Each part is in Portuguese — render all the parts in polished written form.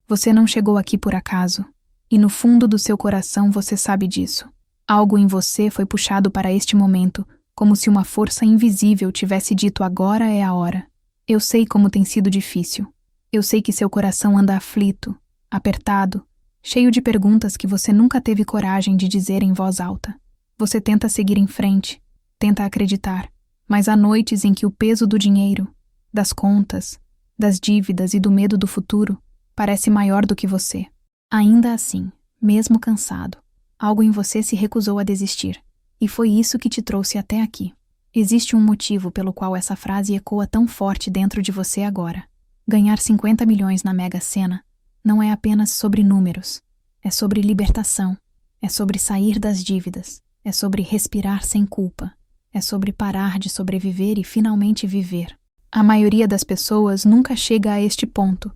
Você não chegou aqui por acaso, e no fundo do seu coração você sabe disso. Algo em você foi puxado para este momento, como se uma força invisível tivesse dito agora é a hora. Eu sei como tem sido difícil. Eu sei que seu coração anda aflito, apertado, cheio de perguntas que você nunca teve coragem de dizer em voz alta. Você tenta seguir em frente, tenta acreditar, mas há noites em que o peso do dinheiro, das contas, das dívidas e do medo do futuro parece maior do que você. Ainda assim, mesmo cansado, algo em você se recusou a desistir, e foi isso que te trouxe até aqui. Existe um motivo pelo qual essa frase ecoa tão forte dentro de você agora. Ganhar 50 milhões na Mega Sena não é apenas sobre números, é sobre libertação, é sobre sair das dívidas, é sobre respirar sem culpa, é sobre parar de sobreviver e finalmente viver. A maioria das pessoas nunca chega a este ponto,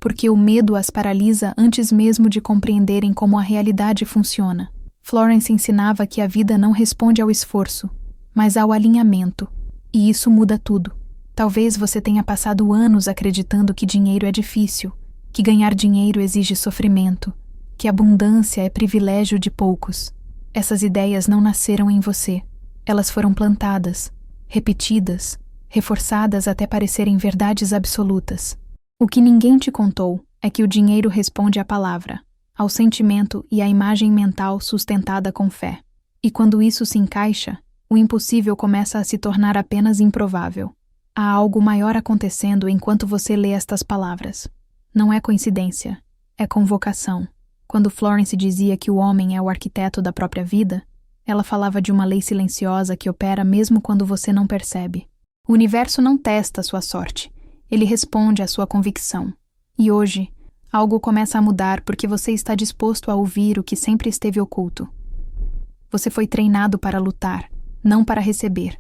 porque o medo as paralisa antes mesmo de compreenderem como a realidade funciona. Florence ensinava que a vida não responde ao esforço, mas ao alinhamento, e isso muda tudo. Talvez você tenha passado anos acreditando que dinheiro é difícil, que ganhar dinheiro exige sofrimento, que abundância é privilégio de poucos. Essas ideias não nasceram em você. Elas foram plantadas, repetidas, reforçadas até parecerem verdades absolutas. O que ninguém te contou é que o dinheiro responde à palavra, ao sentimento e à imagem mental sustentada com fé. E quando isso se encaixa, o impossível começa a se tornar apenas improvável. Há algo maior acontecendo enquanto você lê estas palavras. Não é coincidência, é convocação. Quando Florence dizia que o homem é o arquiteto da própria vida, ela falava de uma lei silenciosa que opera mesmo quando você não percebe. O universo não testa sua sorte, ele responde à sua convicção. E hoje, algo começa a mudar porque você está disposto a ouvir o que sempre esteve oculto. Você foi treinado para lutar, não para receber.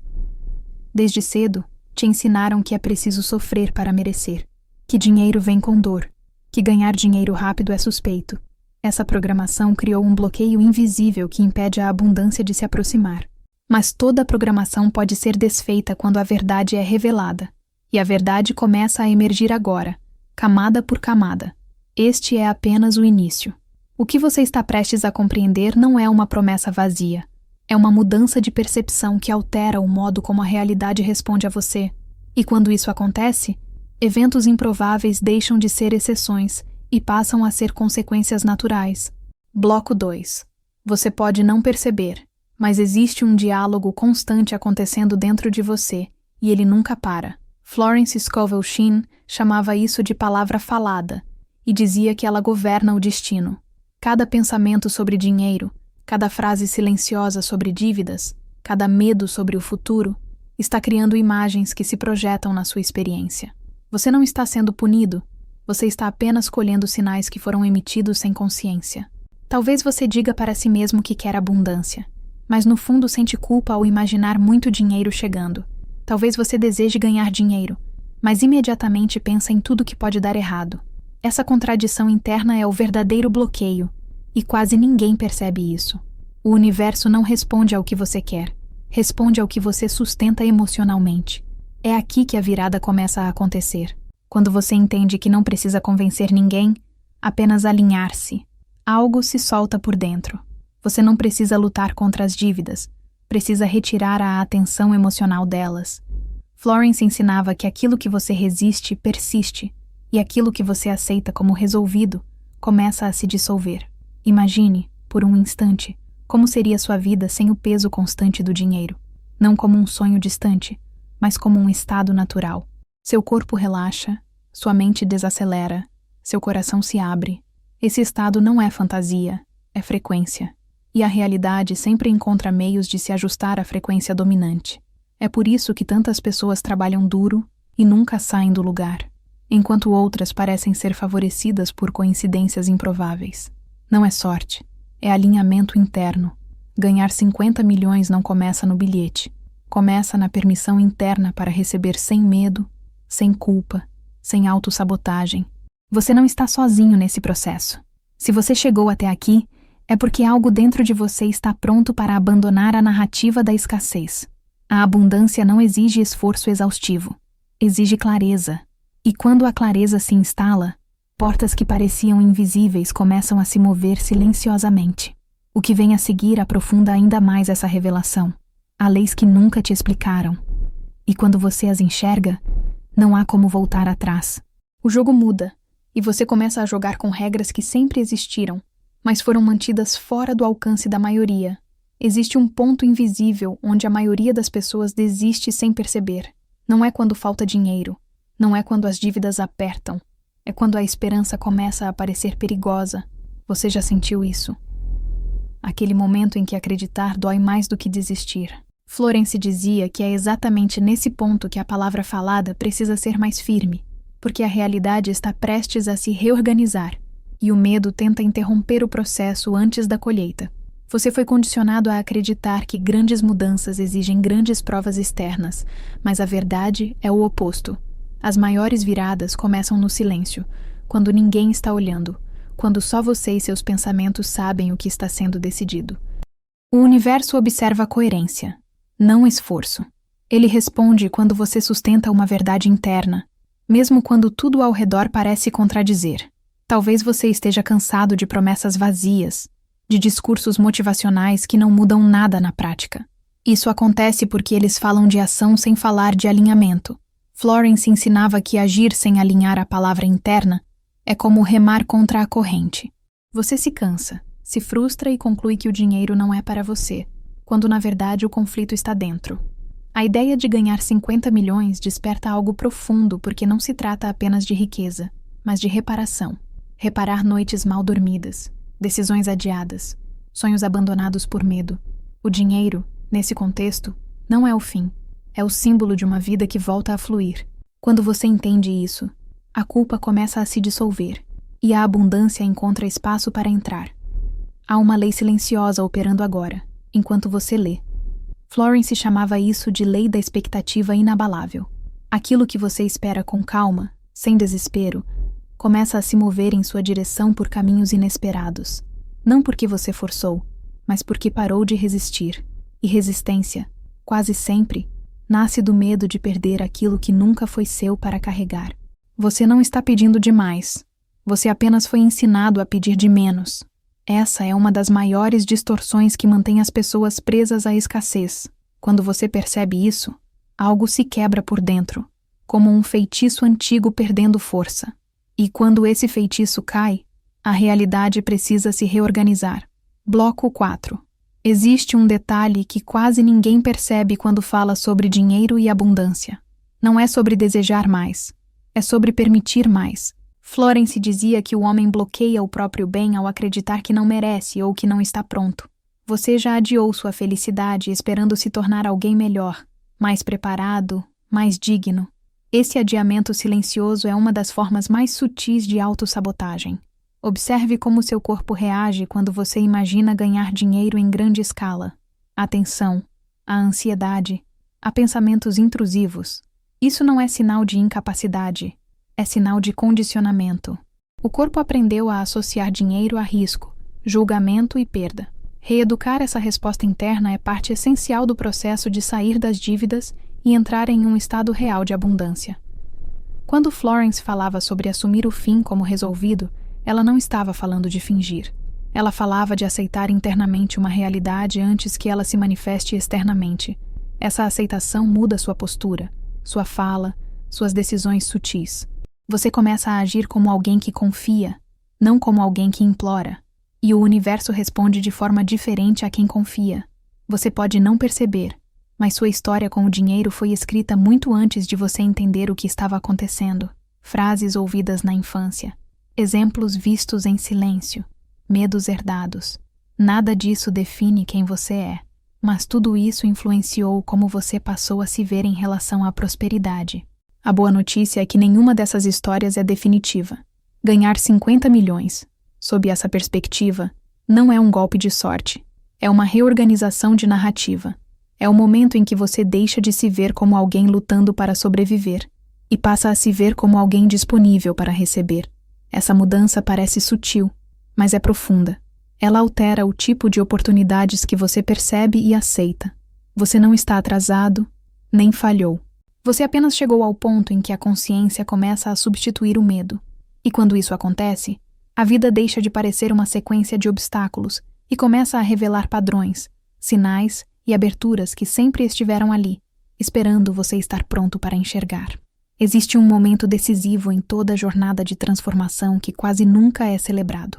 Desde cedo, te ensinaram que é preciso sofrer para merecer, que dinheiro vem com dor, que ganhar dinheiro rápido é suspeito. Essa programação criou um bloqueio invisível que impede a abundância de se aproximar. Mas toda a programação pode ser desfeita quando a verdade é revelada. E a verdade começa a emergir agora, camada por camada. Este é apenas o início. O que você está prestes a compreender não é uma promessa vazia. É uma mudança de percepção que altera o modo como a realidade responde a você. E quando isso acontece, eventos improváveis deixam de ser exceções e passam a ser consequências naturais. Bloco 2. Você pode não perceber, mas existe um diálogo constante acontecendo dentro de você, e ele nunca para. Florence Scovel Shinn chamava isso de palavra falada, e dizia que ela governa o destino. Cada pensamento sobre dinheiro, cada frase silenciosa sobre dívidas, cada medo sobre o futuro, está criando imagens que se projetam na sua experiência. Você não está sendo punido, você está apenas colhendo sinais que foram emitidos sem consciência. Talvez você diga para si mesmo que quer abundância, mas no fundo sente culpa ao imaginar muito dinheiro chegando. Talvez você deseje ganhar dinheiro, mas imediatamente pensa em tudo que pode dar errado. Essa contradição interna é o verdadeiro bloqueio, e quase ninguém percebe isso. O universo não responde ao que você quer, responde ao que você sustenta emocionalmente. É aqui que a virada começa a acontecer. Quando você entende que não precisa convencer ninguém, apenas alinhar-se. Algo se solta por dentro. Você não precisa lutar contra as dívidas, precisa retirar a atenção emocional delas. Florence ensinava que aquilo que você resiste persiste, e aquilo que você aceita como resolvido começa a se dissolver. Imagine, por um instante, como seria sua vida sem o peso constante do dinheiro. Não como um sonho distante, mas como um estado natural. Seu corpo relaxa, sua mente desacelera, seu coração se abre. Esse estado não é fantasia, é frequência. E a realidade sempre encontra meios de se ajustar à frequência dominante. É por isso que tantas pessoas trabalham duro e nunca saem do lugar, enquanto outras parecem ser favorecidas por coincidências improváveis. Não é sorte, é alinhamento interno. Ganhar 50 milhões não começa no bilhete. Começa na permissão interna para receber sem medo, sem culpa, sem autossabotagem. Você não está sozinho nesse processo. Se você chegou até aqui, é porque algo dentro de você está pronto para abandonar a narrativa da escassez. A abundância não exige esforço exaustivo. Exige clareza. E quando a clareza se instala, Portas que pareciam invisíveis começam a se mover silenciosamente. O que vem a seguir aprofunda ainda mais essa revelação. Há leis que nunca te explicaram. E quando você as enxerga, não há como voltar atrás. O jogo muda, e você começa a jogar com regras que sempre existiram, mas foram mantidas fora do alcance da maioria. Existe um ponto invisível onde a maioria das pessoas desiste sem perceber. Não é quando falta dinheiro, não é quando as dívidas apertam, é quando a esperança começa a parecer perigosa. Você já sentiu isso? Aquele momento em que acreditar dói mais do que desistir. Florence dizia que é exatamente nesse ponto que a palavra falada precisa ser mais firme, porque a realidade está prestes a se reorganizar, e o medo tenta interromper o processo antes da colheita. Você foi condicionado a acreditar que grandes mudanças exigem grandes provas externas, mas a verdade é o oposto. As maiores viradas começam no silêncio, quando ninguém está olhando, quando só você e seus pensamentos sabem o que está sendo decidido. O universo observa a coerência, não esforço. Ele responde quando você sustenta uma verdade interna, mesmo quando tudo ao redor parece contradizer. Talvez você esteja cansado de promessas vazias, de discursos motivacionais que não mudam nada na prática. Isso acontece porque eles falam de ação sem falar de alinhamento. Florence ensinava que agir sem alinhar a palavra interna é como remar contra a corrente. Você se cansa, se frustra e conclui que o dinheiro não é para você, quando na verdade o conflito está dentro. A ideia de ganhar 50 milhões desperta algo profundo porque não se trata apenas de riqueza, mas de reparação. Reparar noites mal dormidas, decisões adiadas, sonhos abandonados por medo. O dinheiro, nesse contexto, não é o fim. É o símbolo de uma vida que volta a fluir. Quando você entende isso, a culpa começa a se dissolver e a abundância encontra espaço para entrar. Há uma lei silenciosa operando agora, enquanto você lê. Florence chamava isso de lei da expectativa inabalável. Aquilo que você espera com calma, sem desespero, começa a se mover em sua direção por caminhos inesperados. Não porque você forçou, mas porque parou de resistir. E resistência, quase sempre, nasce do medo de perder aquilo que nunca foi seu para carregar. Você não está pedindo demais. Você apenas foi ensinado a pedir de menos. Essa é uma das maiores distorções que mantém as pessoas presas à escassez. Quando você percebe isso, algo se quebra por dentro, como um feitiço antigo perdendo força. E quando esse feitiço cai, a realidade precisa se reorganizar. Bloco 4. Existe um detalhe que quase ninguém percebe quando fala sobre dinheiro e abundância. Não é sobre desejar mais. É sobre permitir mais. Florence dizia que o homem bloqueia o próprio bem ao acreditar que não merece ou que não está pronto. Você já adiou sua felicidade esperando se tornar alguém melhor, mais preparado, mais digno. Esse adiamento silencioso é uma das formas mais sutis de autossabotagem. Observe como seu corpo reage quando você imagina ganhar dinheiro em grande escala. A tensão, a ansiedade, a pensamentos intrusivos. Isso não é sinal de incapacidade, é sinal de condicionamento. O corpo aprendeu a associar dinheiro a risco, julgamento e perda. Reeducar essa resposta interna é parte essencial do processo de sair das dívidas e entrar em um estado real de abundância. Quando Florence falava sobre assumir o fim como resolvido, ela não estava falando de fingir. Ela falava de aceitar internamente uma realidade antes que ela se manifeste externamente. Essa aceitação muda sua postura, sua fala, suas decisões sutis. Você começa a agir como alguém que confia, não como alguém que implora. E o universo responde de forma diferente a quem confia. Você pode não perceber, mas sua história com o dinheiro foi escrita muito antes de você entender o que estava acontecendo. Frases ouvidas na infância, exemplos vistos em silêncio, medos herdados. Nada disso define quem você é, mas tudo isso influenciou como você passou a se ver em relação à prosperidade. A boa notícia é que nenhuma dessas histórias é definitiva. Ganhar 50 milhões, sob essa perspectiva, não é um golpe de sorte. É uma reorganização de narrativa. É o momento em que você deixa de se ver como alguém lutando para sobreviver e passa a se ver como alguém disponível para receber. Essa mudança parece sutil, mas é profunda. Ela altera o tipo de oportunidades que você percebe e aceita. Você não está atrasado, nem falhou. Você apenas chegou ao ponto em que a consciência começa a substituir o medo. E quando isso acontece, a vida deixa de parecer uma sequência de obstáculos e começa a revelar padrões, sinais e aberturas que sempre estiveram ali, esperando você estar pronto para enxergar. Existe um momento decisivo em toda a jornada de transformação que quase nunca é celebrado.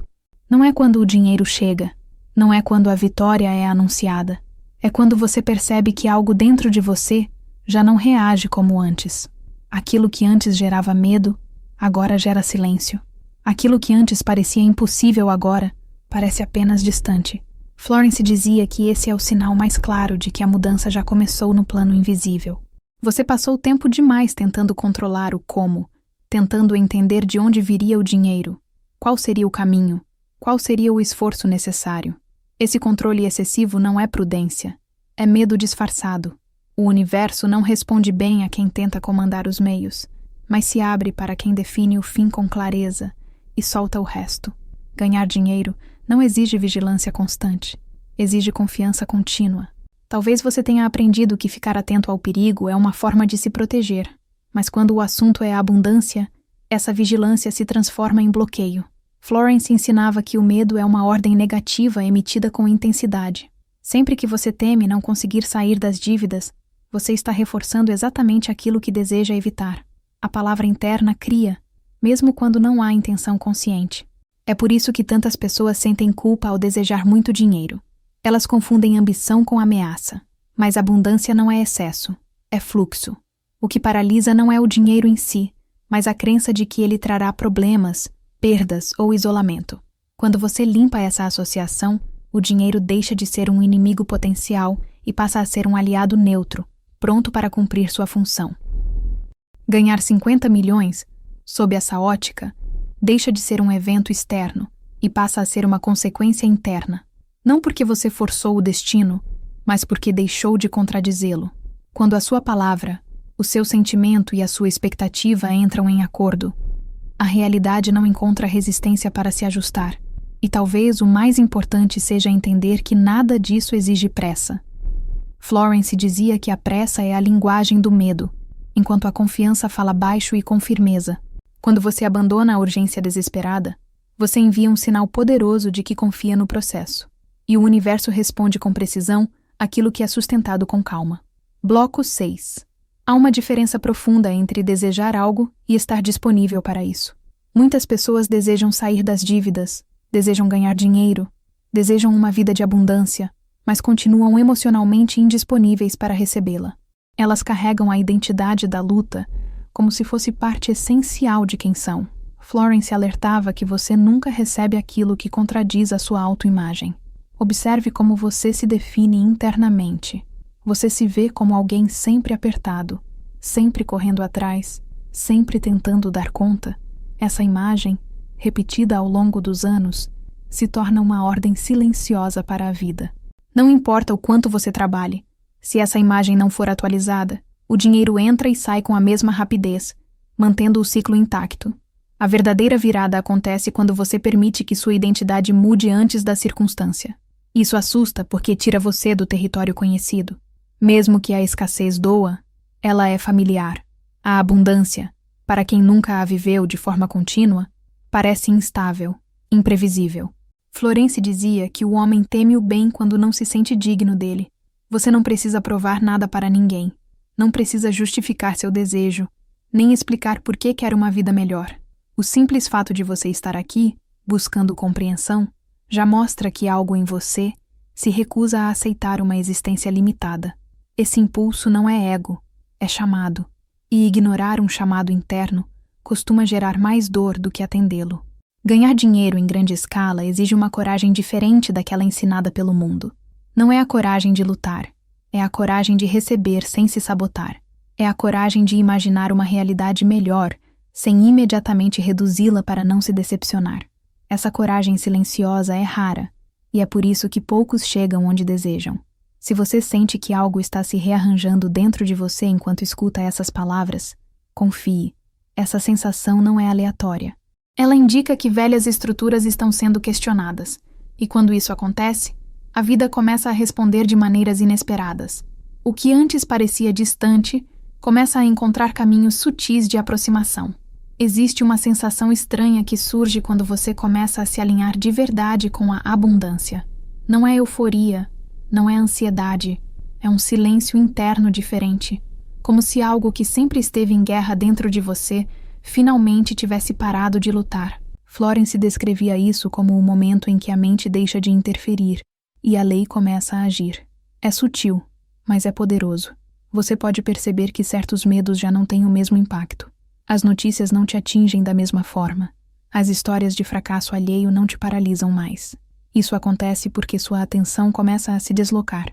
Não é quando o dinheiro chega, não é quando a vitória é anunciada, é quando você percebe que algo dentro de você já não reage como antes. Aquilo que antes gerava medo, agora gera silêncio. Aquilo que antes parecia impossível agora, parece apenas distante. Florence dizia que esse é o sinal mais claro de que a mudança já começou no plano invisível. Você passou tempo demais tentando controlar o como, tentando entender de onde viria o dinheiro, qual seria o caminho, qual seria o esforço necessário. Esse controle excessivo não é prudência, é medo disfarçado. O universo não responde bem a quem tenta comandar os meios, mas se abre para quem define o fim com clareza e solta o resto. Ganhar dinheiro não exige vigilância constante, exige confiança contínua. Talvez você tenha aprendido que ficar atento ao perigo é uma forma de se proteger, mas quando o assunto é a abundância, essa vigilância se transforma em bloqueio. Florence ensinava que o medo é uma ordem negativa emitida com intensidade. Sempre que você teme não conseguir sair das dívidas, você está reforçando exatamente aquilo que deseja evitar. A palavra interna cria, mesmo quando não há intenção consciente. É por isso que tantas pessoas sentem culpa ao desejar muito dinheiro. Elas confundem ambição com ameaça. Mas abundância não é excesso, é fluxo. O que paralisa não é o dinheiro em si, mas a crença de que ele trará problemas, perdas ou isolamento. Quando você limpa essa associação, o dinheiro deixa de ser um inimigo potencial e passa a ser um aliado neutro, pronto para cumprir sua função. Ganhar 50 milhões, sob essa ótica, deixa de ser um evento externo e passa a ser uma consequência interna. Não porque você forçou o destino, mas porque deixou de contradizê-lo. Quando a sua palavra, o seu sentimento e a sua expectativa entram em acordo, a realidade não encontra resistência para se ajustar. E talvez o mais importante seja entender que nada disso exige pressa. Florence dizia que a pressa é a linguagem do medo, enquanto a confiança fala baixo e com firmeza. Quando você abandona a urgência desesperada, você envia um sinal poderoso de que confia no processo. E o universo responde com precisão aquilo que é sustentado com calma. Bloco 6. Há uma diferença profunda entre desejar algo e estar disponível para isso. Muitas pessoas desejam sair das dívidas, desejam ganhar dinheiro, desejam uma vida de abundância, mas continuam emocionalmente indisponíveis para recebê-la. Elas carregam a identidade da luta como se fosse parte essencial de quem são. Florence alertava que você nunca recebe aquilo que contradiz a sua autoimagem. Observe como você se define internamente. Você se vê como alguém sempre apertado, sempre correndo atrás, sempre tentando dar conta. Essa imagem, repetida ao longo dos anos, se torna uma ordem silenciosa para a vida. Não importa o quanto você trabalhe, se essa imagem não for atualizada, o dinheiro entra e sai com a mesma rapidez, mantendo o ciclo intacto. A verdadeira virada acontece quando você permite que sua identidade mude antes da circunstância. Isso assusta porque tira você do território conhecido. Mesmo que a escassez doa, ela é familiar. A abundância, para quem nunca a viveu de forma contínua, parece instável, imprevisível. Florence dizia que o homem teme o bem quando não se sente digno dele. Você não precisa provar nada para ninguém. Não precisa justificar seu desejo, nem explicar por que quer uma vida melhor. O simples fato de você estar aqui, buscando compreensão, já mostra que algo em você se recusa a aceitar uma existência limitada. Esse impulso não é ego, é chamado. E ignorar um chamado interno costuma gerar mais dor do que atendê-lo. Ganhar dinheiro em grande escala exige uma coragem diferente daquela ensinada pelo mundo. Não é a coragem de lutar, é a coragem de receber sem se sabotar. É a coragem de imaginar uma realidade melhor, sem imediatamente reduzi-la para não se decepcionar. Essa coragem silenciosa é rara, e é por isso que poucos chegam onde desejam. Se você sente que algo está se rearranjando dentro de você enquanto escuta essas palavras, confie. Essa sensação não é aleatória. Ela indica que velhas estruturas estão sendo questionadas, e quando isso acontece, a vida começa a responder de maneiras inesperadas. O que antes parecia distante começa a encontrar caminhos sutis de aproximação. Existe uma sensação estranha que surge quando você começa a se alinhar de verdade com a abundância. Não é euforia, não é ansiedade, é um silêncio interno diferente, como se algo que sempre esteve em guerra dentro de você finalmente tivesse parado de lutar. Florence descrevia isso como o momento em que a mente deixa de interferir e a lei começa a agir. É sutil, mas é poderoso. Você pode perceber que certos medos já não têm o mesmo impacto. As notícias não te atingem da mesma forma. As histórias de fracasso alheio não te paralisam mais. Isso acontece porque sua atenção começa a se deslocar.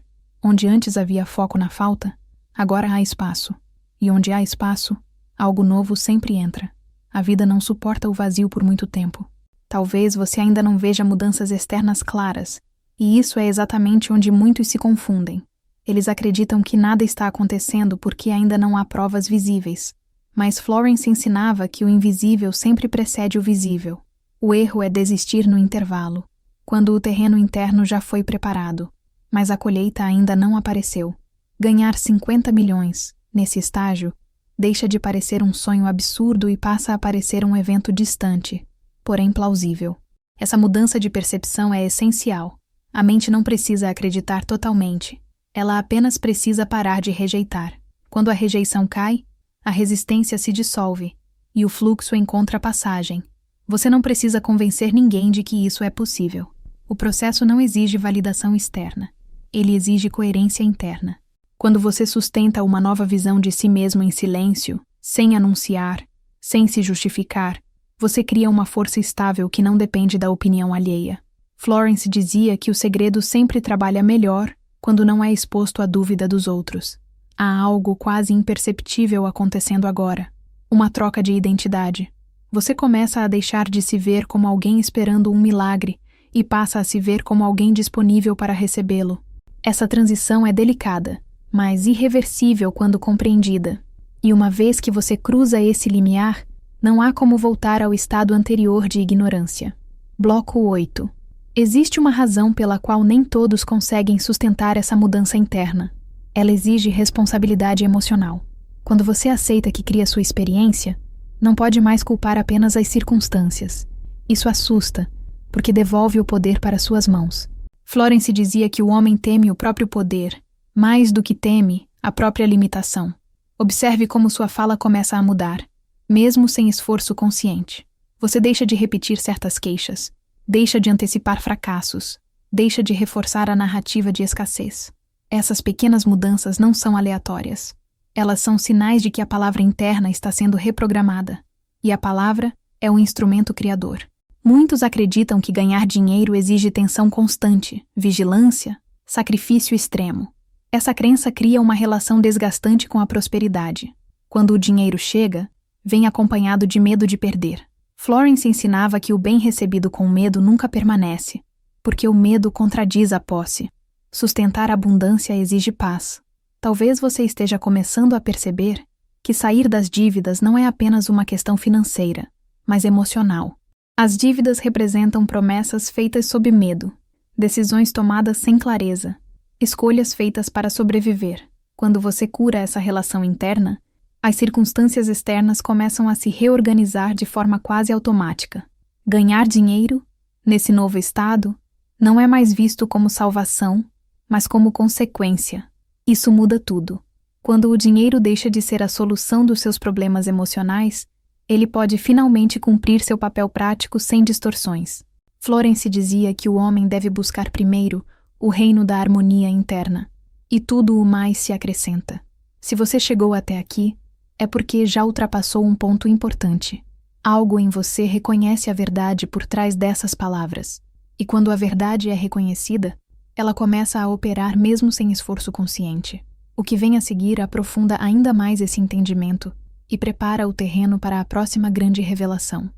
Onde antes havia foco na falta, agora há espaço. E onde há espaço, algo novo sempre entra. A vida não suporta o vazio por muito tempo. Talvez você ainda não veja mudanças externas claras, e isso é exatamente onde muitos se confundem. Eles acreditam que nada está acontecendo porque ainda não há provas visíveis. Mas Florence ensinava que o invisível sempre precede o visível. O erro é desistir no intervalo, quando o terreno interno já foi preparado, mas a colheita ainda não apareceu. Ganhar 50 milhões, nesse estágio, deixa de parecer um sonho absurdo e passa a parecer um evento distante, porém plausível. Essa mudança de percepção é essencial. A mente não precisa acreditar totalmente. Ela apenas precisa parar de rejeitar. Quando a rejeição cai, a resistência se dissolve e o fluxo encontra passagem. Você não precisa convencer ninguém de que isso é possível. O processo não exige validação externa. Ele exige coerência interna. Quando você sustenta uma nova visão de si mesmo em silêncio, sem anunciar, sem se justificar, você cria uma força estável que não depende da opinião alheia. Florence dizia que o segredo sempre trabalha melhor quando não é exposto à dúvida dos outros. Há algo quase imperceptível acontecendo agora. Uma troca de identidade. Você começa a deixar de se ver como alguém esperando um milagre e passa a se ver como alguém disponível para recebê-lo. Essa transição é delicada, mas irreversível quando compreendida. E uma vez que você cruza esse limiar, não há como voltar ao estado anterior de ignorância. Bloco 8. Existe uma razão pela qual nem todos conseguem sustentar essa mudança interna. Ela exige responsabilidade emocional. Quando você aceita que cria sua experiência, não pode mais culpar apenas as circunstâncias. Isso assusta, porque devolve o poder para suas mãos. Florence dizia que o homem teme o próprio poder, mais do que teme a própria limitação. Observe como sua fala começa a mudar, mesmo sem esforço consciente. Você deixa de repetir certas queixas, deixa de antecipar fracassos, deixa de reforçar a narrativa de escassez. Essas pequenas mudanças não são aleatórias. Elas são sinais de que a palavra interna está sendo reprogramada. E a palavra é um instrumento criador. Muitos acreditam que ganhar dinheiro exige tensão constante, vigilância, sacrifício extremo. Essa crença cria uma relação desgastante com a prosperidade. Quando o dinheiro chega, vem acompanhado de medo de perder. Florence ensinava que o bem recebido com medo nunca permanece, porque o medo contradiz a posse. Sustentar a abundância exige paz. Talvez você esteja começando a perceber que sair das dívidas não é apenas uma questão financeira, mas emocional. As dívidas representam promessas feitas sob medo, decisões tomadas sem clareza, escolhas feitas para sobreviver. Quando você cura essa relação interna, as circunstâncias externas começam a se reorganizar de forma quase automática. Ganhar dinheiro, nesse novo estado, não é mais visto como salvação, mas como consequência. Isso muda tudo. Quando o dinheiro deixa de ser a solução dos seus problemas emocionais, ele pode finalmente cumprir seu papel prático sem distorções. Florence dizia que o homem deve buscar primeiro o reino da harmonia interna, e tudo o mais se acrescenta. Se você chegou até aqui, é porque já ultrapassou um ponto importante. Algo em você reconhece a verdade por trás dessas palavras. E quando a verdade é reconhecida, ela começa a operar mesmo sem esforço consciente. O que vem a seguir aprofunda ainda mais esse entendimento e prepara o terreno para a próxima grande revelação.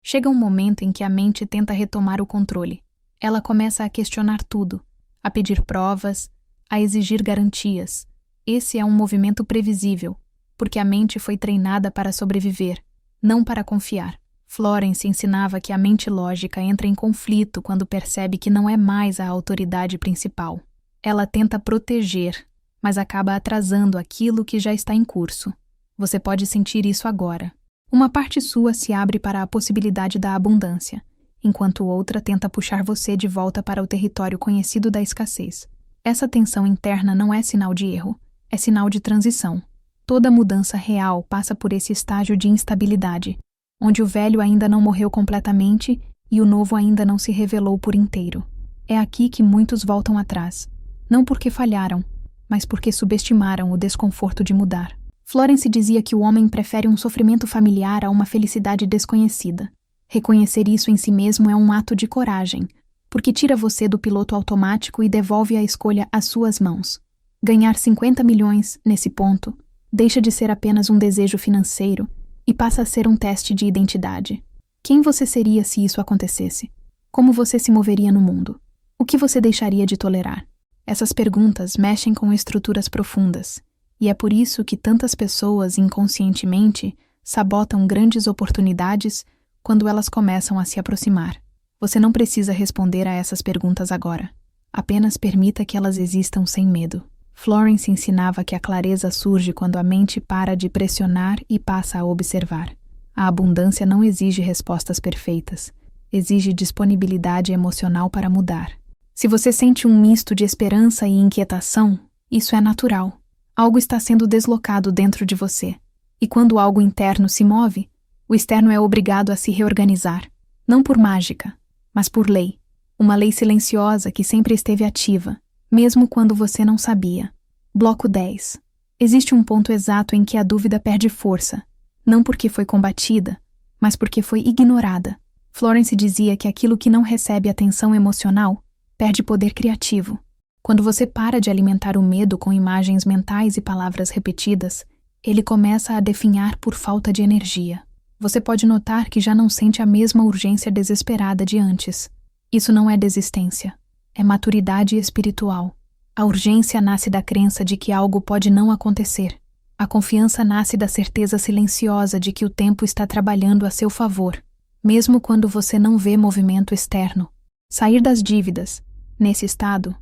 Chega um momento em que a mente tenta retomar o controle. Ela começa a questionar tudo, a pedir provas, a exigir garantias. Esse é um movimento previsível, porque a mente foi treinada para sobreviver, não para confiar. Florence ensinava que a mente lógica entra em conflito quando percebe que não é mais a autoridade principal. Ela tenta proteger, mas acaba atrasando aquilo que já está em curso. Você pode sentir isso agora. Uma parte sua se abre para a possibilidade da abundância, enquanto outra tenta puxar você de volta para o território conhecido da escassez. Essa tensão interna não é sinal de erro, é sinal de transição. Toda mudança real passa por esse estágio de instabilidade, onde o velho ainda não morreu completamente e o novo ainda não se revelou por inteiro. É aqui que muitos voltam atrás, não porque falharam, mas porque subestimaram o desconforto de mudar. Florence dizia que o homem prefere um sofrimento familiar a uma felicidade desconhecida. Reconhecer isso em si mesmo é um ato de coragem, porque tira você do piloto automático e devolve a escolha às suas mãos. Ganhar 50 milhões, nesse ponto, deixa de ser apenas um desejo financeiro e passa a ser um teste de identidade. Quem você seria se isso acontecesse? Como você se moveria no mundo? O que você deixaria de tolerar? Essas perguntas mexem com estruturas profundas, e é por isso que tantas pessoas inconscientemente sabotam grandes oportunidades quando elas começam a se aproximar. Você não precisa responder a essas perguntas agora. Apenas permita que elas existam sem medo. Florence ensinava que a clareza surge quando a mente para de pressionar e passa a observar. A abundância não exige respostas perfeitas, exige disponibilidade emocional para mudar. Se você sente um misto de esperança e inquietação, isso é natural. Algo está sendo deslocado dentro de você. E quando algo interno se move, o externo é obrigado a se reorganizar. Não por mágica, mas por lei. Uma lei silenciosa que sempre esteve ativa, mesmo quando você não sabia. Bloco 10. Existe um ponto exato em que a dúvida perde força, não porque foi combatida, mas porque foi ignorada. Florence dizia que aquilo que não recebe atenção emocional perde poder criativo. Quando você para de alimentar o medo com imagens mentais e palavras repetidas, ele começa a definhar por falta de energia. Você pode notar que já não sente a mesma urgência desesperada de antes. Isso não é desistência, é maturidade espiritual. A urgência nasce da crença de que algo pode não acontecer. A confiança nasce da certeza silenciosa de que o tempo está trabalhando a seu favor, mesmo quando você não vê movimento externo. Sair das dívidas, nesse estado,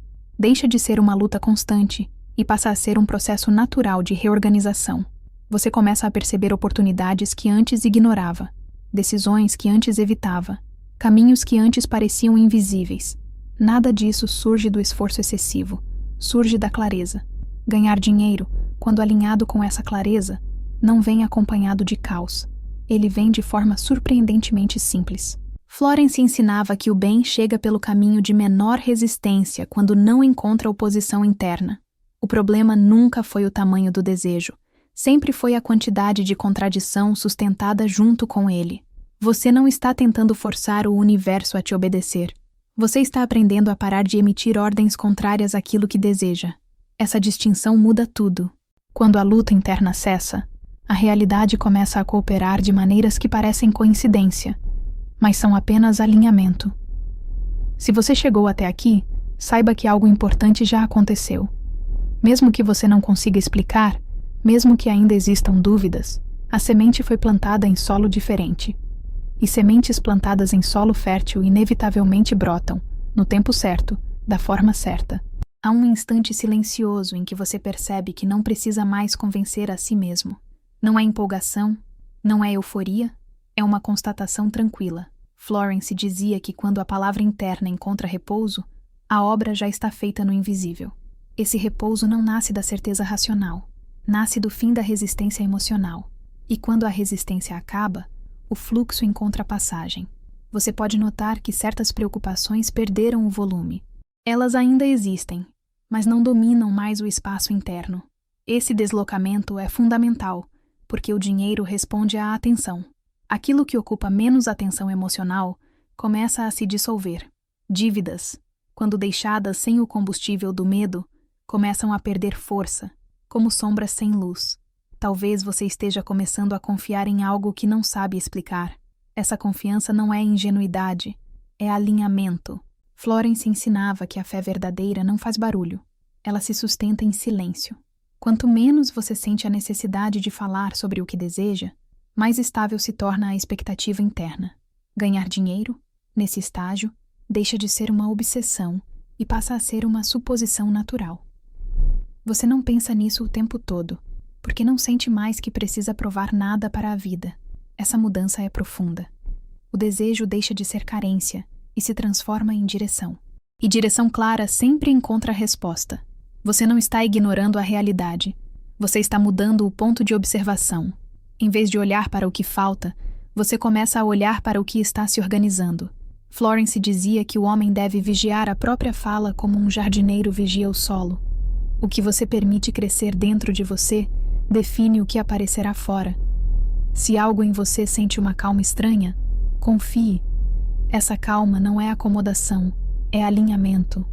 deixa de ser uma luta constante e passa a ser um processo natural de reorganização. Você começa a perceber oportunidades que antes ignorava, decisões que antes evitava, caminhos que antes pareciam invisíveis. Nada disso surge do esforço excessivo, surge da clareza. Ganhar dinheiro, quando alinhado com essa clareza, não vem acompanhado de caos. Ele vem de forma surpreendentemente simples. Florence ensinava que o bem chega pelo caminho de menor resistência quando não encontra oposição interna. O problema nunca foi o tamanho do desejo, sempre foi a quantidade de contradição sustentada junto com ele. Você não está tentando forçar o universo a te obedecer. Você está aprendendo a parar de emitir ordens contrárias àquilo que deseja. Essa distinção muda tudo. Quando a luta interna cessa, a realidade começa a cooperar de maneiras que parecem coincidência, mas são apenas alinhamento. Se você chegou até aqui, saiba que algo importante já aconteceu. Mesmo que você não consiga explicar, mesmo que ainda existam dúvidas, a semente foi plantada em solo diferente. E sementes plantadas em solo fértil inevitavelmente brotam, no tempo certo, da forma certa. Há um instante silencioso em que você percebe que não precisa mais convencer a si mesmo. Não é empolgação, não é euforia, é uma constatação tranquila. Florence dizia que quando a palavra interna encontra repouso, a obra já está feita no invisível. Esse repouso não nasce da certeza racional, nasce do fim da resistência emocional. E quando a resistência acaba, o fluxo encontra passagem. Você pode notar que certas preocupações perderam o volume. Elas ainda existem, mas não dominam mais o espaço interno. Esse deslocamento é fundamental, porque o dinheiro responde à atenção. Aquilo que ocupa menos atenção emocional começa a se dissolver. Dívidas, quando deixadas sem o combustível do medo, começam a perder força, como sombras sem luz. Talvez você esteja começando a confiar em algo que não sabe explicar. Essa confiança não é ingenuidade, é alinhamento. Florence ensinava que a fé verdadeira não faz barulho. Ela se sustenta em silêncio. Quanto menos você sente a necessidade de falar sobre o que deseja, mais estável se torna a expectativa interna. Ganhar dinheiro, nesse estágio, deixa de ser uma obsessão e passa a ser uma suposição natural. Você não pensa nisso o tempo todo, porque não sente mais que precisa provar nada para a vida. Essa mudança é profunda. O desejo deixa de ser carência e se transforma em direção. E direção clara sempre encontra a resposta. Você não está ignorando a realidade. Você está mudando o ponto de observação. Em vez de olhar para o que falta, você começa a olhar para o que está se organizando. Florence dizia que o homem deve vigiar a própria fala como um jardineiro vigia o solo. O que você permite crescer dentro de você define o que aparecerá fora. Se algo em você sente uma calma estranha, confie. Essa calma não é acomodação, é alinhamento.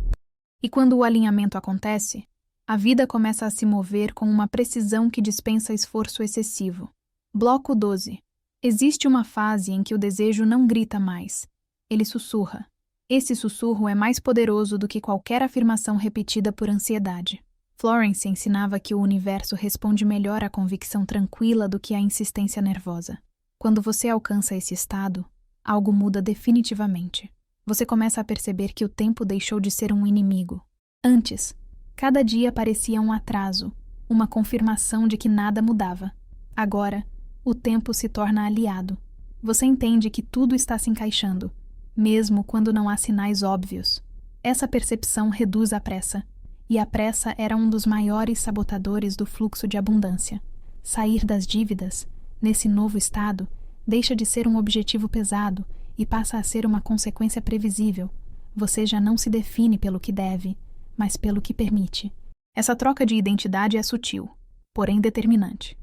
E quando o alinhamento acontece, a vida começa a se mover com uma precisão que dispensa esforço excessivo. Bloco 12. Existe uma fase em que o desejo não grita mais. Ele sussurra. Esse sussurro é mais poderoso do que qualquer afirmação repetida por ansiedade. Florence ensinava que o universo responde melhor à convicção tranquila do que à insistência nervosa. Quando você alcança esse estado, algo muda definitivamente. Você começa a perceber que o tempo deixou de ser um inimigo. Antes, cada dia parecia um atraso, uma confirmação de que nada mudava. Agora, o tempo se torna aliado. Você entende que tudo está se encaixando, mesmo quando não há sinais óbvios. Essa percepção reduz a pressa, e a pressa era um dos maiores sabotadores do fluxo de abundância. Sair das dívidas, nesse novo estado, deixa de ser um objetivo pesado e passa a ser uma consequência previsível. Você já não se define pelo que deve, mas pelo que permite. Essa troca de identidade é sutil, porém determinante.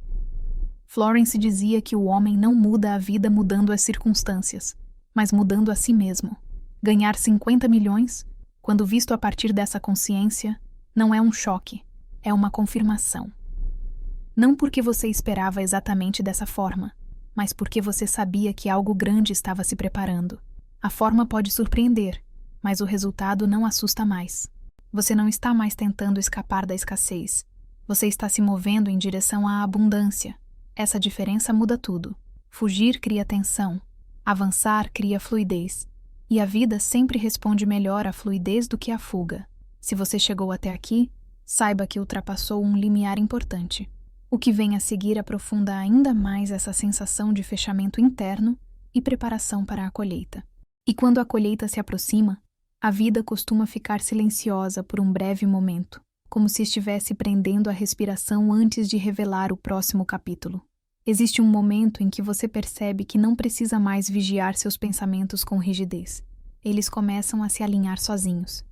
Florence dizia que o homem não muda a vida mudando as circunstâncias, mas mudando a si mesmo. Ganhar 50 milhões, quando visto a partir dessa consciência, não é um choque, é uma confirmação. Não porque você esperava exatamente dessa forma, mas porque você sabia que algo grande estava se preparando. A forma pode surpreender, mas o resultado não assusta mais. Você não está mais tentando escapar da escassez. Você está se movendo em direção à abundância. Essa diferença muda tudo. Fugir cria tensão. Avançar cria fluidez. E a vida sempre responde melhor à fluidez do que à fuga. Se você chegou até aqui, saiba que ultrapassou um limiar importante. O que vem a seguir aprofunda ainda mais essa sensação de fechamento interno e preparação para a colheita. E quando a colheita se aproxima, a vida costuma ficar silenciosa por um breve momento, como se estivesse prendendo a respiração antes de revelar o próximo capítulo. Existe um momento em que você percebe que não precisa mais vigiar seus pensamentos com rigidez. Eles começam a se alinhar sozinhos.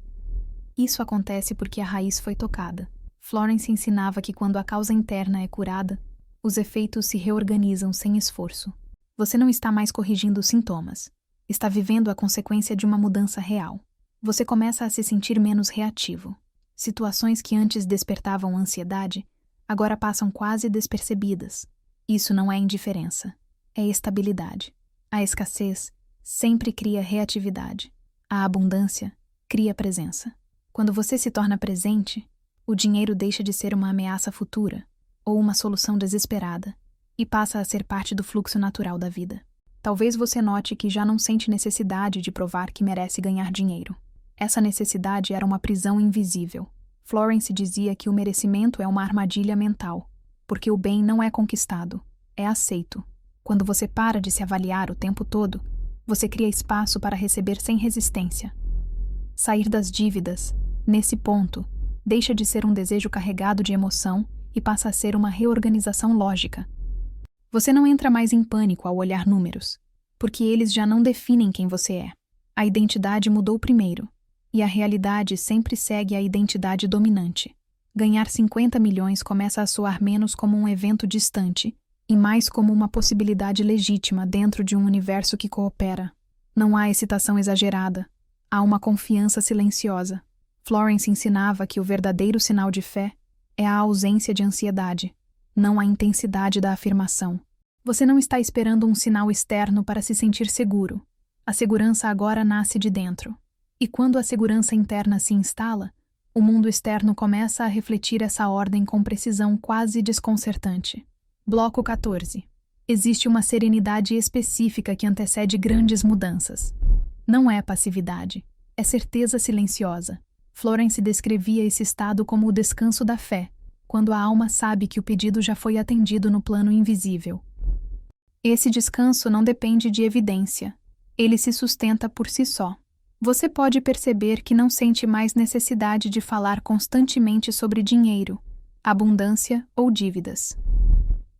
Isso acontece porque a raiz foi tocada. Florence ensinava que quando a causa interna é curada, os efeitos se reorganizam sem esforço. Você não está mais corrigindo os sintomas. Está vivendo a consequência de uma mudança real. Você começa a se sentir menos reativo. Situações que antes despertavam ansiedade, agora passam quase despercebidas. Isso não é indiferença, é estabilidade. A escassez sempre cria reatividade. A abundância cria presença. Quando você se torna presente, o dinheiro deixa de ser uma ameaça futura ou uma solução desesperada e passa a ser parte do fluxo natural da vida. Talvez você note que já não sente necessidade de provar que merece ganhar dinheiro. Essa necessidade era uma prisão invisível. Florence dizia que o merecimento é uma armadilha mental, porque o bem não é conquistado, é aceito. Quando você para de se avaliar o tempo todo, você cria espaço para receber sem resistência. Sair das dívidas, nesse ponto, deixa de ser um desejo carregado de emoção e passa a ser uma reorganização lógica. Você não entra mais em pânico ao olhar números, porque eles já não definem quem você é. A identidade mudou primeiro, e a realidade sempre segue a identidade dominante. Ganhar 50 milhões começa a soar menos como um evento distante e mais como uma possibilidade legítima dentro de um universo que coopera. Não há excitação exagerada, há uma confiança silenciosa. Florence ensinava que o verdadeiro sinal de fé é a ausência de ansiedade, não a intensidade da afirmação. Você não está esperando um sinal externo para se sentir seguro. A segurança agora nasce de dentro. E quando a segurança interna se instala, o mundo externo começa a refletir essa ordem com precisão quase desconcertante. Bloco 14. Existe uma serenidade específica que antecede grandes mudanças. Não é passividade, é certeza silenciosa. Florence descrevia esse estado como o descanso da fé, quando a alma sabe que o pedido já foi atendido no plano invisível. Esse descanso não depende de evidência. Ele se sustenta por si só. Você pode perceber que não sente mais necessidade de falar constantemente sobre dinheiro, abundância ou dívidas.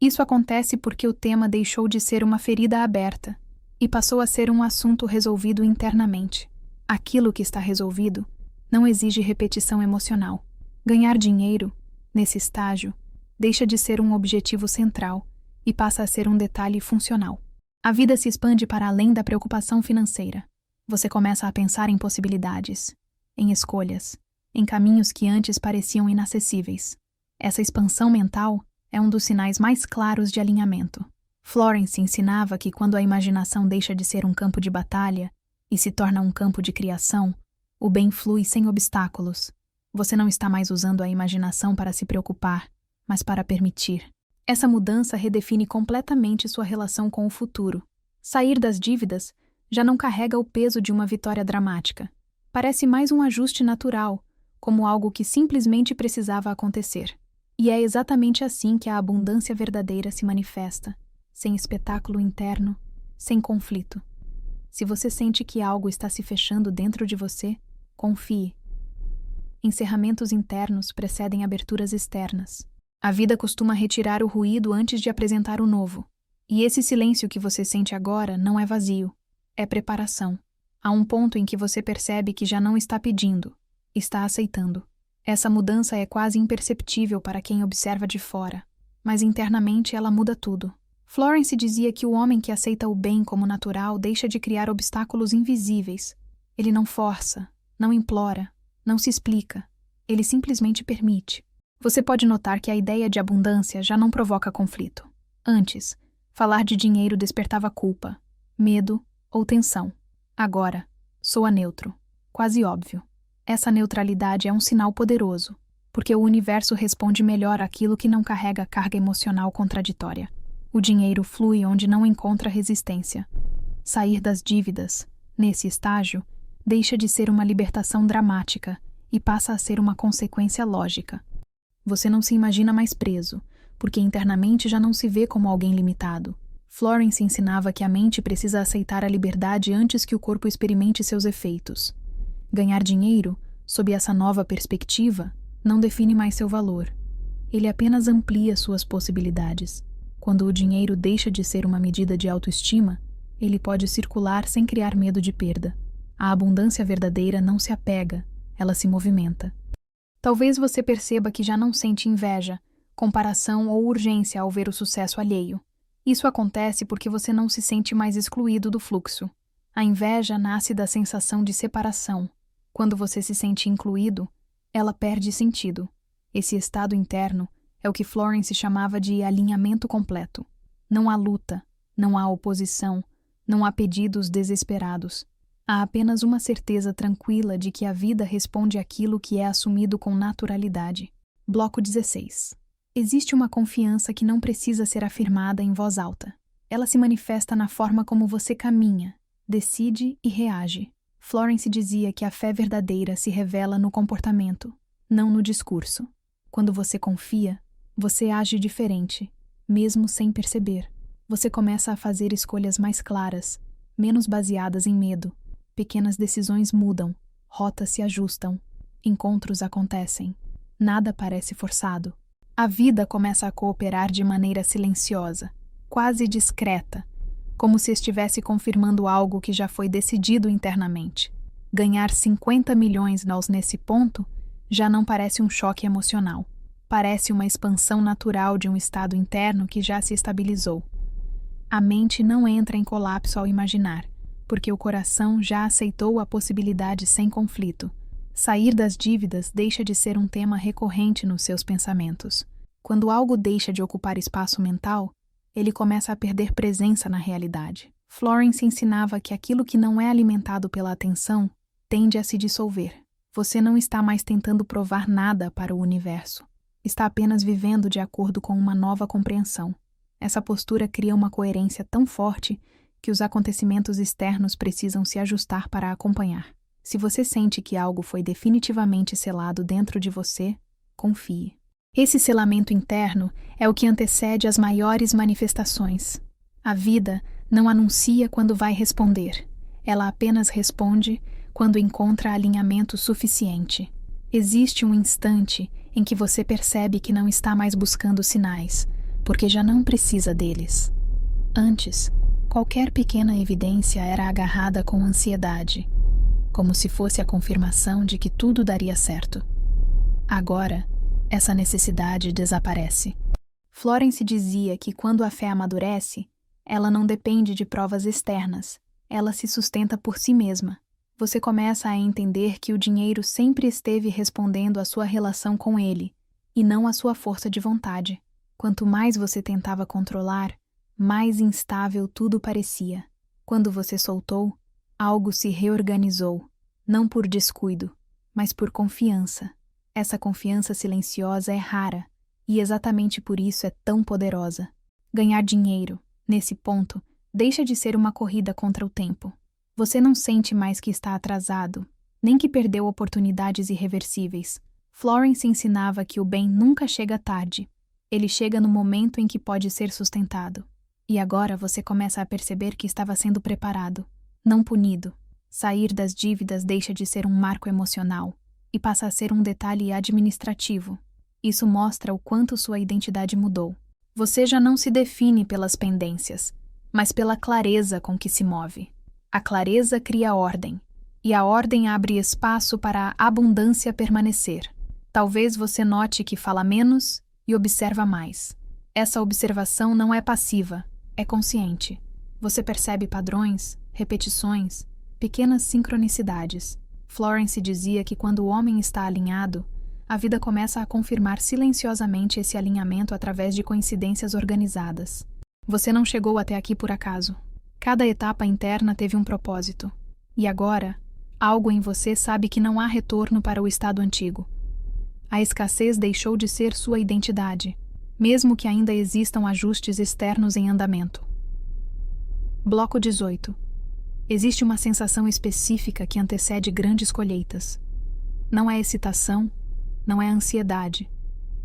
Isso acontece porque o tema deixou de ser uma ferida aberta e passou a ser um assunto resolvido internamente. Aquilo que está resolvido não exige repetição emocional. Ganhar dinheiro, nesse estágio, deixa de ser um objetivo central e passa a ser um detalhe funcional. A vida se expande para além da preocupação financeira. Você começa a pensar em possibilidades, em escolhas, em caminhos que antes pareciam inacessíveis. Essa expansão mental é um dos sinais mais claros de alinhamento. Florence ensinava que quando a imaginação deixa de ser um campo de batalha e se torna um campo de criação, o bem flui sem obstáculos. Você não está mais usando a imaginação para se preocupar, mas para permitir. Essa mudança redefine completamente sua relação com o futuro. Sair das dívidas já não carrega o peso de uma vitória dramática. Parece mais um ajuste natural, como algo que simplesmente precisava acontecer. E é exatamente assim que a abundância verdadeira se manifesta, sem espetáculo interno, sem conflito. Se você sente que algo está se fechando dentro de você, confie. Encerramentos internos precedem aberturas externas. A vida costuma retirar o ruído antes de apresentar o novo. E esse silêncio que você sente agora não é vazio. É preparação. Há um ponto em que você percebe que já não está pedindo, está aceitando. Essa mudança é quase imperceptível para quem observa de fora, mas internamente ela muda tudo. Florence dizia que o homem que aceita o bem como natural deixa de criar obstáculos invisíveis. Ele não força, não implora, não se explica. Ele simplesmente permite. Você pode notar que a ideia de abundância já não provoca conflito. Antes, falar de dinheiro despertava culpa, medo ou tensão. Agora, soa neutro, quase óbvio. Essa neutralidade é um sinal poderoso, porque o universo responde melhor àquilo que não carrega carga emocional contraditória. O dinheiro flui onde não encontra resistência. Sair das dívidas, nesse estágio, deixa de ser uma libertação dramática e passa a ser uma consequência lógica. Você não se imagina mais preso, porque internamente já não se vê como alguém limitado. Florence ensinava que a mente precisa aceitar a liberdade antes que o corpo experimente seus efeitos. Ganhar dinheiro, sob essa nova perspectiva, não define mais seu valor. Ele apenas amplia suas possibilidades. Quando o dinheiro deixa de ser uma medida de autoestima, ele pode circular sem criar medo de perda. A abundância verdadeira não se apega, ela se movimenta. Talvez você perceba que já não sente inveja, comparação ou urgência ao ver o sucesso alheio. Isso acontece porque você não se sente mais excluído do fluxo. A inveja nasce da sensação de separação. Quando você se sente incluído, ela perde sentido. Esse estado interno é o que Florence chamava de alinhamento completo. Não há luta, não há oposição, não há pedidos desesperados. Há apenas uma certeza tranquila de que a vida responde àquilo que é assumido com naturalidade. Bloco 16. Existe uma confiança que não precisa ser afirmada em voz alta. Ela se manifesta na forma como você caminha, decide e reage. Florence dizia que a fé verdadeira se revela no comportamento, não no discurso. Quando você confia, você age diferente, mesmo sem perceber. Você começa a fazer escolhas mais claras, menos baseadas em medo. Pequenas decisões mudam, rotas se ajustam, encontros acontecem. Nada parece forçado. A vida começa a cooperar de maneira silenciosa, quase discreta, como se estivesse confirmando algo que já foi decidido internamente. Ganhar 50 milhões nesse ponto já não parece um choque emocional. Parece uma expansão natural de um estado interno que já se estabilizou. A mente não entra em colapso ao imaginar, porque o coração já aceitou a possibilidade sem conflito. Sair das dívidas deixa de ser um tema recorrente nos seus pensamentos. Quando algo deixa de ocupar espaço mental, ele começa a perder presença na realidade. Florence ensinava que aquilo que não é alimentado pela atenção tende a se dissolver. Você não está mais tentando provar nada para o universo. Está apenas vivendo de acordo com uma nova compreensão. Essa postura cria uma coerência tão forte que os acontecimentos externos precisam se ajustar para acompanhar. Se você sente que algo foi definitivamente selado dentro de você, confie. Esse selamento interno é o que antecede as maiores manifestações. A vida não anuncia quando vai responder. Ela apenas responde quando encontra alinhamento suficiente. Existe um instante em que você percebe que não está mais buscando sinais, porque já não precisa deles. Antes, qualquer pequena evidência era agarrada com ansiedade, como se fosse a confirmação de que tudo daria certo. Agora, essa necessidade desaparece. Florence dizia que quando a fé amadurece, ela não depende de provas externas, ela se sustenta por si mesma. Você começa a entender que o dinheiro sempre esteve respondendo à sua relação com ele, e não à sua força de vontade. Quanto mais você tentava controlar, mais instável tudo parecia. Quando você soltou, algo se reorganizou, não por descuido, mas por confiança. Essa confiança silenciosa é rara, e exatamente por isso é tão poderosa. Ganhar dinheiro, nesse ponto, deixa de ser uma corrida contra o tempo. Você não sente mais que está atrasado, nem que perdeu oportunidades irreversíveis. Florence ensinava que o bem nunca chega tarde. Ele chega no momento em que pode ser sustentado. E agora você começa a perceber que estava sendo preparado, não punido. Sair das dívidas deixa de ser um marco emocional e passa a ser um detalhe administrativo. Isso mostra o quanto sua identidade mudou. Você já não se define pelas pendências, mas pela clareza com que se move. A clareza cria ordem, e a ordem abre espaço para a abundância permanecer. Talvez você note que fala menos e observa mais. Essa observação não é passiva, é consciente. Você percebe padrões, repetições, pequenas sincronicidades. Florence dizia que quando o homem está alinhado, a vida começa a confirmar silenciosamente esse alinhamento através de coincidências organizadas. Você não chegou até aqui por acaso. Cada etapa interna teve um propósito. E agora, algo em você sabe que não há retorno para o estado antigo. A escassez deixou de ser sua identidade, mesmo que ainda existam ajustes externos em andamento. Bloco 18. Existe uma sensação específica que antecede grandes colheitas. Não é excitação, não é ansiedade.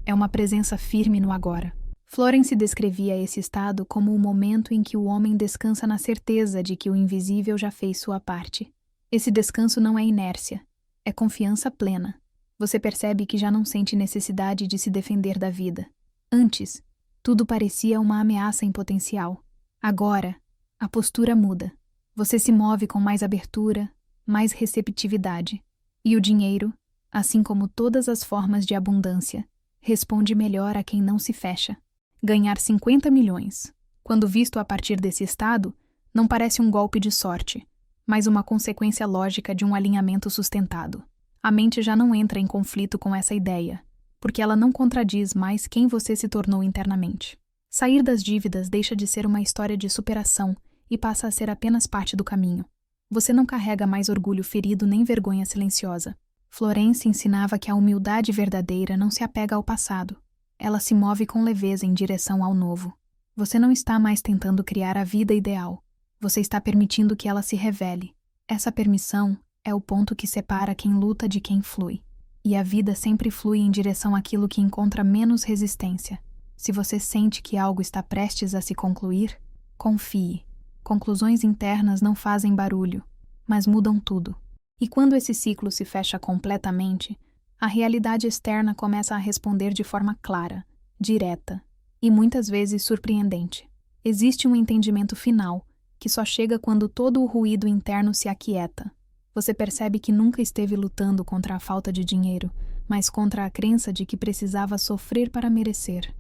É uma presença firme no agora. Florence descrevia esse estado como o momento em que o homem descansa na certeza de que o invisível já fez sua parte. Esse descanso não é inércia, é confiança plena. Você percebe que já não sente necessidade de se defender da vida. Antes, tudo parecia uma ameaça em potencial. Agora, a postura muda. Você se move com mais abertura, mais receptividade. E o dinheiro, assim como todas as formas de abundância, responde melhor a quem não se fecha. Ganhar 50 milhões, quando visto a partir desse estado, não parece um golpe de sorte, mas uma consequência lógica de um alinhamento sustentado. A mente já não entra em conflito com essa ideia, porque ela não contradiz mais quem você se tornou internamente. Sair das dívidas deixa de ser uma história de superação e passa a ser apenas parte do caminho. Você não carrega mais orgulho ferido nem vergonha silenciosa. Florence ensinava que a humildade verdadeira não se apega ao passado. Ela se move com leveza em direção ao novo. Você não está mais tentando criar a vida ideal. Você está permitindo que ela se revele. Essa permissão é o ponto que separa quem luta de quem flui. E a vida sempre flui em direção àquilo que encontra menos resistência. Se você sente que algo está prestes a se concluir, confie. Conclusões internas não fazem barulho, mas mudam tudo. E quando esse ciclo se fecha completamente, a realidade externa começa a responder de forma clara, direta e muitas vezes surpreendente. Existe um entendimento final, que só chega quando todo o ruído interno se aquieta. Você percebe que nunca esteve lutando contra a falta de dinheiro, mas contra a crença de que precisava sofrer para merecer.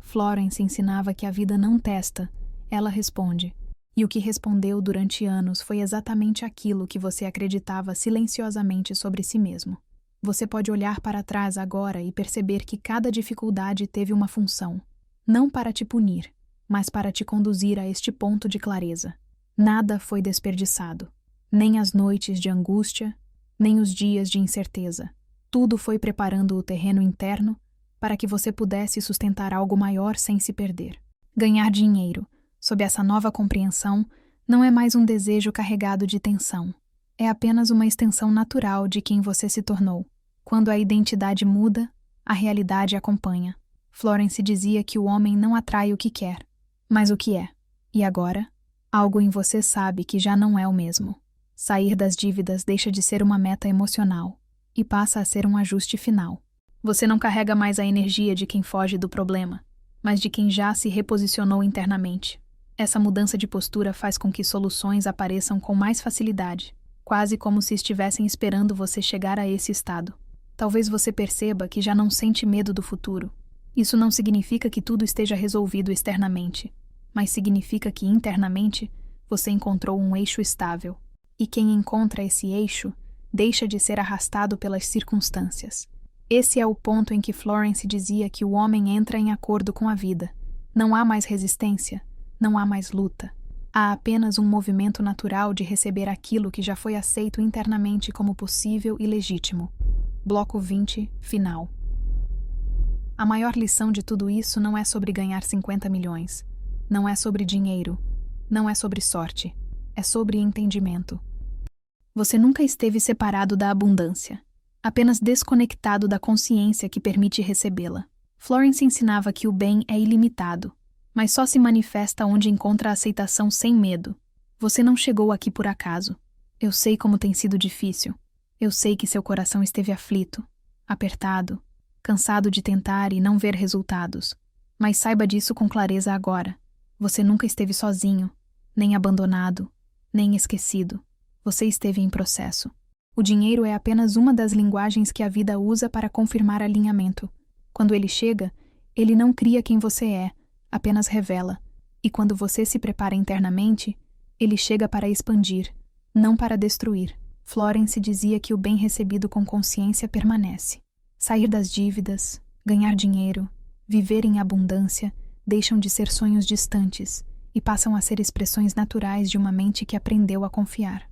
Florence ensinava que a vida não testa, ela responde. E o que respondeu durante anos foi exatamente aquilo que você acreditava silenciosamente sobre si mesmo. Você pode olhar para trás agora e perceber que cada dificuldade teve uma função, não para te punir, mas para te conduzir a este ponto de clareza. Nada foi desperdiçado, nem as noites de angústia, nem os dias de incerteza. Tudo foi preparando o terreno interno para que você pudesse sustentar algo maior sem se perder. Ganhar dinheiro, sob essa nova compreensão, não é mais um desejo carregado de tensão. É apenas uma extensão natural de quem você se tornou. Quando a identidade muda, a realidade acompanha. Florence dizia que o homem não atrai o que quer, mas o que é. E agora? Algo em você sabe que já não é o mesmo. Sair das dívidas deixa de ser uma meta emocional e passa a ser um ajuste final. Você não carrega mais a energia de quem foge do problema, mas de quem já se reposicionou internamente. Essa mudança de postura faz com que soluções apareçam com mais facilidade, quase como se estivessem esperando você chegar a esse estado. Talvez você perceba que já não sente medo do futuro. Isso não significa que tudo esteja resolvido externamente, mas significa que internamente você encontrou um eixo estável. E quem encontra esse eixo deixa de ser arrastado pelas circunstâncias. Esse é o ponto em que Florence dizia que o homem entra em acordo com a vida. Não há mais resistência, não há mais luta. Há apenas um movimento natural de receber aquilo que já foi aceito internamente como possível e legítimo. Bloco 20, final. A maior lição de tudo isso não é sobre ganhar 50 milhões. Não é sobre dinheiro. Não é sobre sorte. É sobre entendimento. Você nunca esteve separado da abundância, apenas desconectado da consciência que permite recebê-la. Florence ensinava que o bem é ilimitado, mas só se manifesta onde encontra a aceitação sem medo. Você não chegou aqui por acaso. Eu sei como tem sido difícil. Eu sei que seu coração esteve aflito, apertado, cansado de tentar e não ver resultados. Mas saiba disso com clareza agora. Você nunca esteve sozinho, nem abandonado, nem esquecido. Você esteve em processo. O dinheiro é apenas uma das linguagens que a vida usa para confirmar alinhamento. Quando ele chega, ele não cria quem você é, apenas revela. E quando você se prepara internamente, ele chega para expandir, não para destruir. Florence dizia que o bem recebido com consciência permanece. Sair das dívidas, ganhar dinheiro, viver em abundância, deixam de ser sonhos distantes e passam a ser expressões naturais de uma mente que aprendeu a confiar.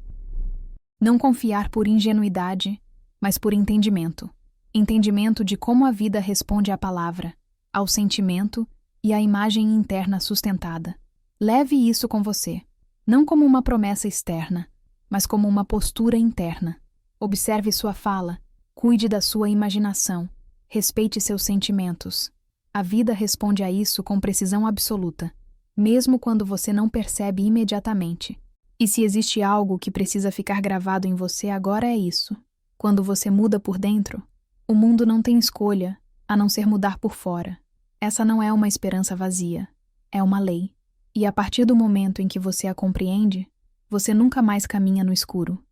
Não confiar por ingenuidade, mas por entendimento. Entendimento de como a vida responde à palavra, ao sentimento e à imagem interna sustentada. Leve isso com você, não como uma promessa externa, mas como uma postura interna. Observe sua fala, cuide da sua imaginação, respeite seus sentimentos. A vida responde a isso com precisão absoluta, mesmo quando você não percebe imediatamente. E se existe algo que precisa ficar gravado em você agora é isso. Quando você muda por dentro, o mundo não tem escolha, a não ser mudar por fora. Essa não é uma esperança vazia, é uma lei. E a partir do momento em que você a compreende, você nunca mais caminha no escuro.